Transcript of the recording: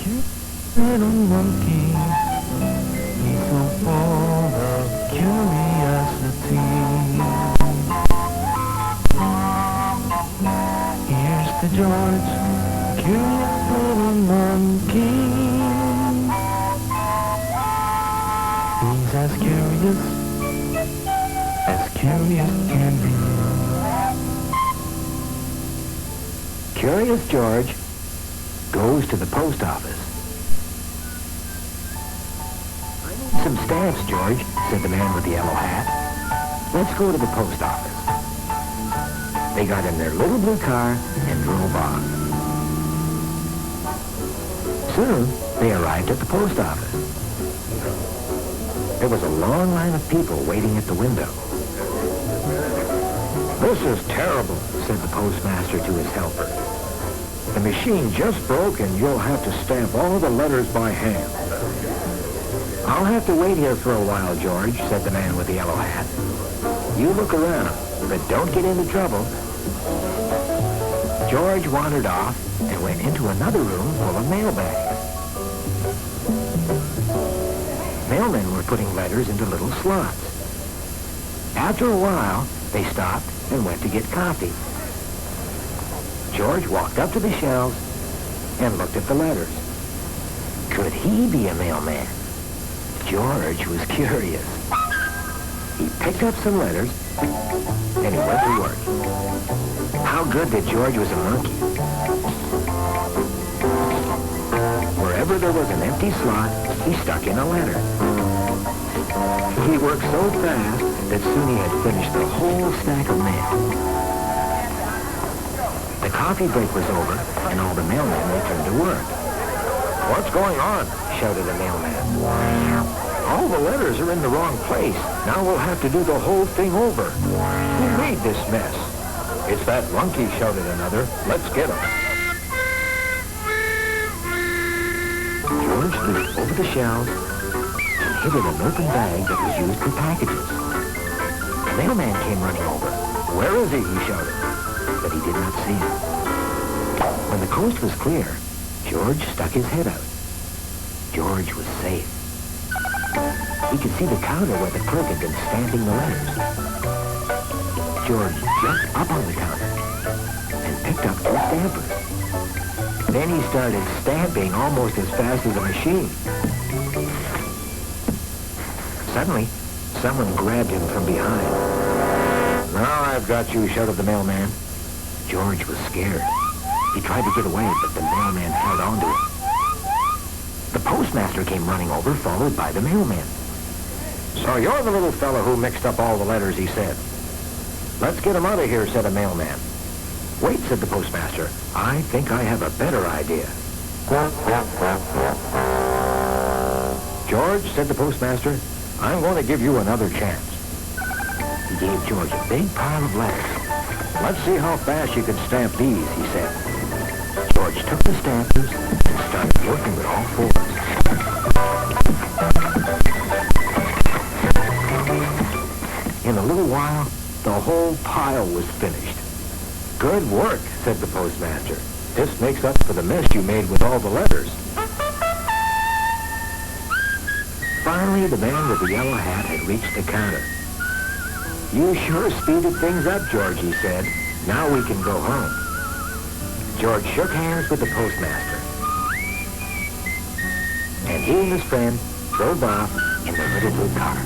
Little monkey, he's so full of curiosity. Here's to George, curious little monkey. He's as curious can be. Curious George goes to the post office. "I need some stamps, George," said the man with the yellow hat. "Let's go to the post office." They got in their little blue car and drove off. Soon, they arrived at the post office. There was a long line of people waiting at the window. "This is terrible," said the postmaster to his helper. "The machine just broke and you'll have to stamp all the letters by hand." "I'll have to wait here for a while, George," said the man with the yellow hat. "You look around, but don't get into trouble." George wandered off and went into another room full of mailbags. Mailmen were putting letters into little slots. After a while, they stopped and went to get coffee. George walked up to the shelves and looked at the letters. Could he be a mailman? George was curious. He picked up some letters and he went to work. How good that George was a monkey. Wherever there was an empty slot, he stuck in a letter. He worked so fast that soon he had finished the whole stack of mail. The coffee break was over, and all the mailmen returned to work. "What's going on?" shouted a mailman. "All the letters are in the wrong place. Now we'll have to do the whole thing over. Who made this mess?" "It's that monkey," shouted another. "Let's get him." George leaped over the shelves and hid in an open bag that was used for packages. The mailman came running over. "Where is he?" he shouted, but he did not see him. When the coast was clear, George stuck his head out. George was safe. He could see the counter where the clerk had been stamping the letters. George jumped up on the counter and picked up 2 stampers. Then he started stamping almost as fast as a machine. Suddenly, someone grabbed him from behind. "Now I've got you," shouted the mailman. George was scared. He tried to get away, but the mailman held on to him. The postmaster came running over, followed by the mailman. "So you're the little fellow who mixed up all the letters," he said. "Let's get him out of here," said a mailman. "Wait," said the postmaster. "I think I have a better idea." "George," said the postmaster, "I'm going to give you another chance." He gave George a big pile of letters. "Let's see how fast you can stamp these," he said. George took the stampers and started working with all 4. In a little while, the whole pile was finished. "Good work," said the postmaster. "This makes up for the mess you made with all the letters." Finally, the man with the yellow hat had reached the counter. "You sure speeded things up, George," he said. "Now we can go home." George shook hands with the postmaster. And he and his friend drove off in the little blue car.